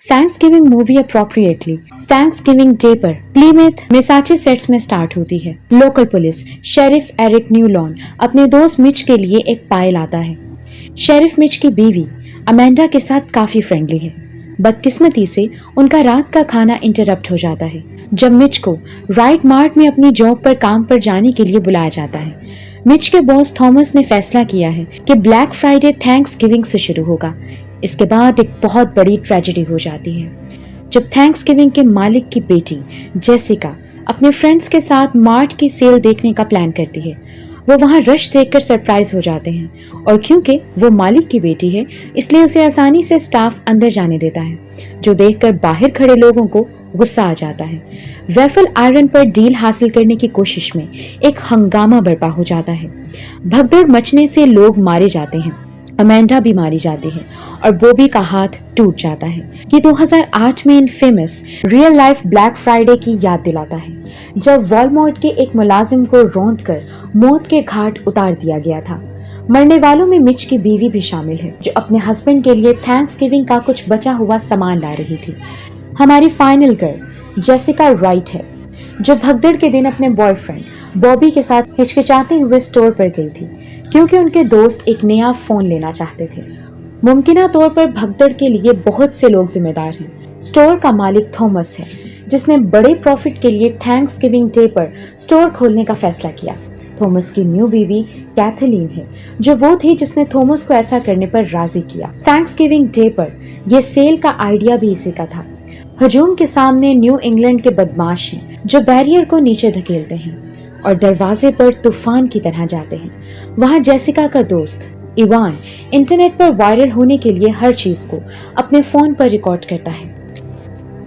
Thanksgiving movie appropriately Thanksgiving day पर प्लीमेथ Massachusetts में start होती है। लोकल पुलिस शेरिफ एरिक न्यूलॉन अपने दोस्त मिच के लिए एक पाई लाता है। शेरिफ मिच की बीवी अमेंडा के साथ काफी फ्रेंडली है। बदकिस्मती से उनका रात का खाना इंटरप्ट हो जाता है जब मिच को राइट मार्ट में अपनी जॉब पर काम पर जाने के लिए बुलाया जाता है। मिच के बॉस थॉमस ने फैसला किया है कि ब्लैक फ्राइडे थैंक्सगिविंग से शुरू होगा। इसके बाद एक बहुत बड़ी ट्रेजेडी हो जाती है जब थैंक्सगिविंग के मालिक की बेटी जेसिका अपने फ्रेंड्स के साथ मार्ट की सेल देखने का प्लान करती है। वो वहां रश देखकर सरप्राइज हो जाते हैं और क्योंकि वो मालिक की बेटी है इसलिए उसे आसानी से स्टाफ अंदर जाने देता है, जो देखकर बाहर खड़े लोगों को गुस्सा आ जाता है। वेफल आयरन पर डील हासिल करने की कोशिश में एक हंगामा बर्पा हो जाता है। भगदड़ मचने से लोग मारे जाते हैं, अमेंडा भी मारी जाती है और बॉबी का हाथ टूट जाता है। ये 2008 में infamous real life black Friday की याद दिलाता है जब वॉलमार्ट के एक मुलाजिम को रौंदकर मौत के घाट उतार दिया गया था। मरने वालों में मिच की बीवी भी शामिल है जो अपने हस्बैंड के लिए थैंक्सगिविंग का कुछ बचा हुआ सामान ला रही थी। हमारी फाइनल गर्ल जेसिका राइट है जो भगदड़ के दिन अपने बॉयफ्रेंड बॉबी के साथ हिचकिचाते हुए स्टोर पर गई थी क्योंकि उनके दोस्त एक नया फोन लेना चाहते थे। मुमकिना तौर पर भगदड़ के लिए बहुत से लोग जिम्मेदार हैं। स्टोर का मालिक थॉमस है जिसने बड़े प्रॉफिट के लिए थैंक्सगिविंग डे पर स्टोर खोलने का फैसला किया। थॉमस की न्यू बीवी कैथलीन है जो वो थी जिसने थॉमस को ऐसा करने पर राजी किया। थैंक्सगिविंग डे पर यह सेल का आइडिया भी इसी का था। हजूम के सामने न्यू इंग्लैंड के बदमाश हैं जो बैरियर को नीचे धकेलते हैं और दरवाजे पर तूफान की तरह जाते हैं। वहां जेसिका का दोस्त इवान इंटरनेट पर वायरल होने के लिए हर चीज को अपने फोन पर रिकॉर्ड करता है।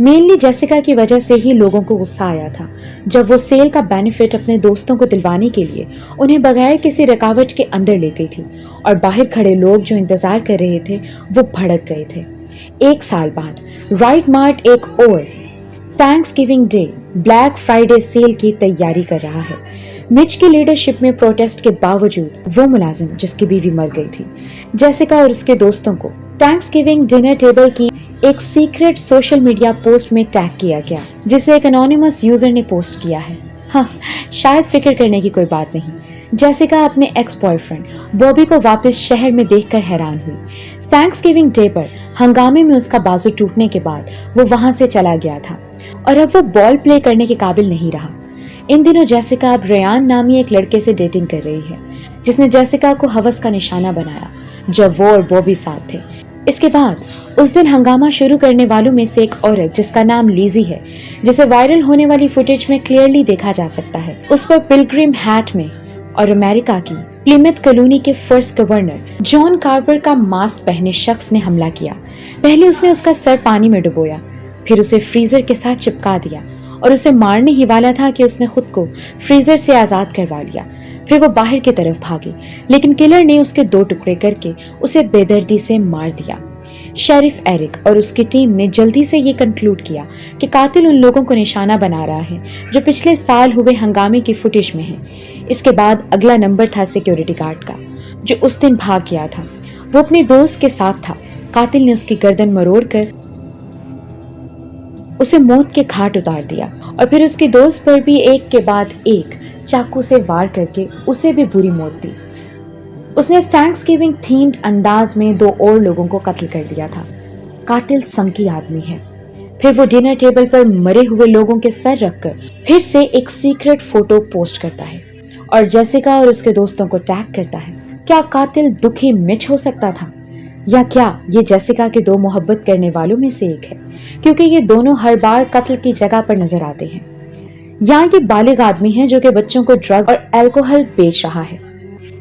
मेनली जेसिका की वजह से ही लोगों को गुस्सा आया था जब वो सेल का बेनिफिट अपने दोस्तों को दिलवाने के लिए उन्हें बगैर किसी रुकावट के अंदर ले गई थी और बाहर खड़े लोग जो इंतजार कर रहे थे वो भड़क गए थे। एक साल बाद राइट मार्ट एक और Thanksgiving day black Friday sale की तैयारी कर रहा है। मिच की लीडरशिप में प्रोटेस्ट के बावजूद वो मुलाजिम जिसकी बीवी मर गई थी जेसिका और उसके दोस्तों को थैंक्सगिविंग डिनर टेबल की एक सीक्रेट सोशल मीडिया पोस्ट में टैग किया गया जिसे एक एनोनिमस यूजर ने पोस्ट किया है। हाँ, शायद फिक्र करने की कोई बात नहीं। जेसिका अपने एक्स बॉयफ्रेंड बॉबी को वापस शहर में देखकर हैरान हुई। थैंक्सगिविंग डे पर हंगामे में उसका बाजू टूटने के बाद वो वहां से चला गया था और अब वो बॉल प्ले करने के काबिल नहीं रहा। इन दिनों जेसिका अब रेयान नामी एक लड़के से डेटिंग कर रही है जिसने जेसिका को हवस का निशाना बनाया जब वो और बॉबी साथ थे। इसके बाद उस दिन हंगामा शुरू करने वालों में से एक औरत जिसका नाम लीजी है, जिसे वायरल होने वाली फुटेज में क्लियरली देखा जा सकता है, उस पर पिलग्रिम हैट में और अमेरिका की प्लीमेथ कॉलोनी के फर्स्ट गवर्नर जॉन कार्वर का मास्क पहने शख्स ने हमला किया। पहले उसने उसका सर पानी में डुबोया, फिर उसे फ्रीजर के साथ चिपका दिया और उसे मारने ही वाला था कि उसने खुद को फ्रीजर से आजाद करवा लिया। फिर वो बाहर की तरफ भागी लेकिन किलर ने उसके 2 टुकड़े करके उसे बेदर्दी से मार दिया। शेरिफ एरिक और उसकी टीम ने जल्दी से ये कंक्लूड किया कि कातिल उन लोगों को निशाना बना रहा है जो पिछले साल हुए हंगामे की फुटेज में है। इसके बाद अगला नंबर था सिक्योरिटी गार्ड का जो उस दिन भाग गया था। वो अपने दोस्त के साथ था। कातिल ने उसकी गर्दन मरोड़कर उसे मौत के घाट उतार दिया और फिर उसके दोस्त पर भी एक के बाद एक चाकू से वार करके उसे भी बुरी मौत दी। उसने थैंक्सगिविंग थीम्ड अंदाज में 2 और लोगों को कत्ल कर दिया था। कातिल संकी आदमी है। फिर वो डिनर टेबल पर मरे हुए लोगों के सर रखकर फिर से एक सीक्रेट फोटो पोस्ट करता है और जेसिका और उसके दोस्तों को टैग करता है। क्या कातिल दुखी मिच हो सकता था या क्या ये जेसिका के 2 मोहब्बत करने वालों में से एक है, क्योंकि ये दोनों हर बार कत्ल की जगह पर नजर आते हैं। या ये बालिग आदमी है जो कि बच्चों को ड्रग और अल्कोहल बेच रहा है,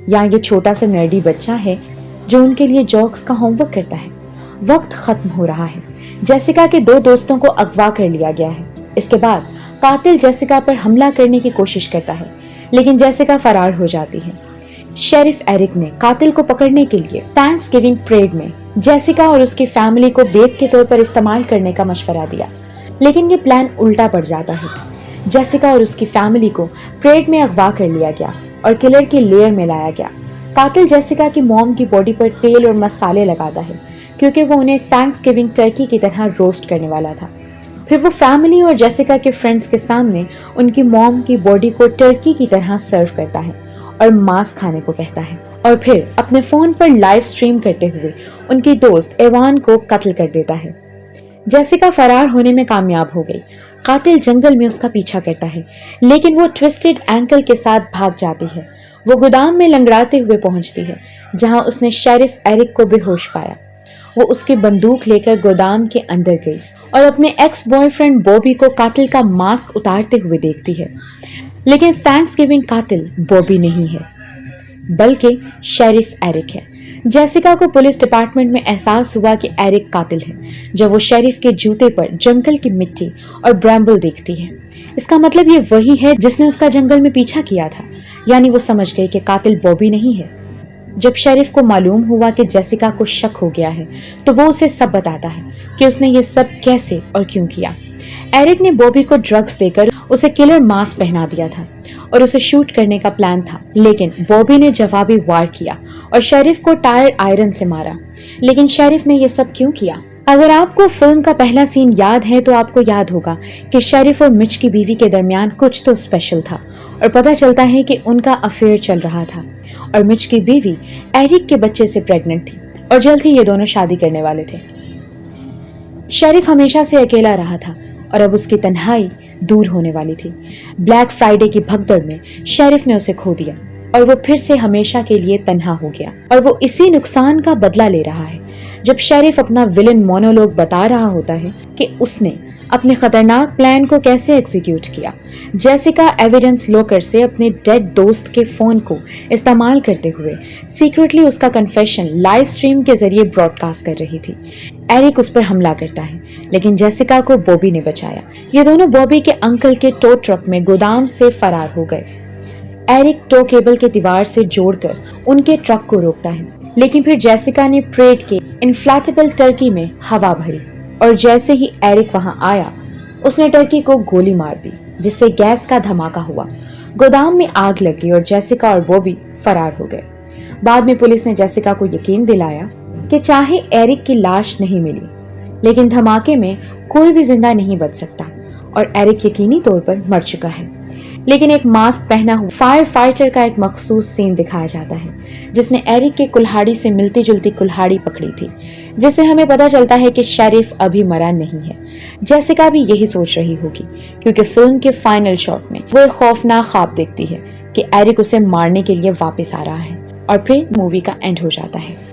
या ये छोटा सा नर्डी बच्चा है जो उनके लिए जोक्स का होमवर्क करता है। वक्त खत्म हो रहा है। जेसिका के 2 दोस्तों को अगवा कर लिया गया है। इसके बाद कातिल जेसिका पर हमला करने की कोशिश करता है लेकिन जेसिका फरार हो जाती है। शेरिफ एरिक ने कातिल को पकड़ने के लिए थैंक्सगिविंग परेड में जेसिका और उसकी फैमिली को बेत के तौर पर इस्तेमाल करने का मशवरा दिया, लेकिन ये प्लान उल्टा पड़ जाता है। जेसिका और उसकी फैमिली को परेड में अगवा कर लिया गया और किलर की लेयर में लाया गया। कातिल जेसिका की मॉम की बॉडी पर तेल और मसाले लगाता है क्योंकि वो उन्हें थैंक्सगिविंग टर्की की तरह रोस्ट करने वाला था। फिर वो फैमिली और जेसिका के फ्रेंड्स के सामने उनकी मॉम की बॉडी को टर्की की तरह सर्व करता है और मांस खाने को कहता है, और फिर अपने फोन पर लाइव स्ट्रीम करते हुए उनकी दोस्त एवान को कत्ल कर देता है। जेसिका फरार होने में कामयाब हो गई। कातिल जंगल में उसका पीछा करता है, लेकिन वो ट्विस्टेड एंकल के साथ भाग जाती है। वो गोदाम में लंगड़ाते हुए पहुंचती है, जहां उसने शेरिफ एरिक को बेहोश पाया। वो उसकी बंदूक लेकर गोदाम के अंदर गई और अपने एक्स बॉयफ्रेंड बॉबी को कातिल का मास्क उतारते हुए देखती है। लेकिन थैंक्सगिविंग कातिल बॉबी नहीं है, बल्कि शेरिफ एरिक है। जेसिका को पुलिस डिपार्टमेंट में एहसास हुआ कि एरिक कातिल है, जब वो शेरिफ के जूते पर जंगल की मिट्टी और ब्रैम्बल देखती है। इसका मतलब ये वही है जिसने उसका जंगल में पीछा किया था, यानी वो समझ गई कि कातिल बॉबी नहीं है। जब शेरिफ को मालूम हुआ कि जेसिका को शक हो गया है, तो वो उसे सब बताता है कि उसने ये सब कैसे और क्यों किया। एरिक ने बॉबी को ड्रग्स देकर उसे किलर मास्क पहना दिया था और उसे शूट करने का प्लान था, लेकिन बॉबी ने जवाबी वार किया और शेरिफ को टायर आयरन से मारा। लेकिन शेरिफ ने ये सब क्यों किया? अगर आपको फिल्म का पहला सीन याद है तो आपको याद होगा कि शेरिफ और मिच की बीवी के दरमियान कुछ तो स्पेशल था और पता चलता है कि उनका अफेयर चल रहा था और मिच की बीवी एरिक के बच्चे से प्रेग्नेंट थी और जल्द ही ये दोनों शादी करने वाले थे। शेरिफ हमेशा से अकेला रहा था और अब उसकी तन्हाई दूर होने वाली थी। ब्लैक फ्राइडे की भगदड़ में शेरिफ ने उसे खो दिया और वो फिर से हमेशा के लिए तन्हा हो गया और वो इसी नुकसान का बदला ले रहा है। जब शेरिफ अपना विलन मोनोलॉग बता रहा होता है कि उसने अपने खतरनाक प्लान को कैसे एग्जीक्यूट किया, जेसिका एविडेंस लॉकर से अपने डेड दोस्त के फोन को इस्तेमाल करते हुए सीक्रेटली उसका कन्फेशन लाइव स्ट्रीम के जरिए ब्रॉडकास्ट कर रही थी। एरिक उस पर हमला करता है, लेकिन जेसिका को बॉबी ने बचाया। ये दोनों बॉबी के अंकल के टो ट्रक में गोदाम से फरार हो गए। एरिक टो केबल के दीवार से जोड़कर उनके ट्रक को रोकता है, लेकिन फिर जेसिका ने प्रेड के इन्फ्लैटेबल टर्की में हवा भरी और जैसे ही एरिक वहां आया उसने टर्की को गोली मार दी, जिससे गैस का धमाका हुआ। गोदाम में आग लग गई और जेसिका और बॉबी फरार हो गए। बाद में पुलिस ने जेसिका को यकीन दिलाया कि चाहे एरिक की लाश नहीं मिली, लेकिन धमाके में कोई भी जिंदा नहीं बच सकता और एरिक यकीनी तौर पर मर चुका है। लेकिन एक मास्क पहना हुआ फायर फाइटर का एक मखसूस सीन दिखाया जाता है, जिसने एरिक के कुल्हाड़ी से मिलती जुलती कुल्हाड़ी पकड़ी थी, जिससे हमें पता चलता है कि शेरिफ अभी मरा नहीं है। जेसिका भी यही सोच रही होगी, क्योंकि फिल्म के फाइनल शॉट में वो एक खौफनाक ख्वाब देखती है कि एरिक उसे मारने के लिए वापस आ रहा है और फिर मूवी का एंड हो जाता है।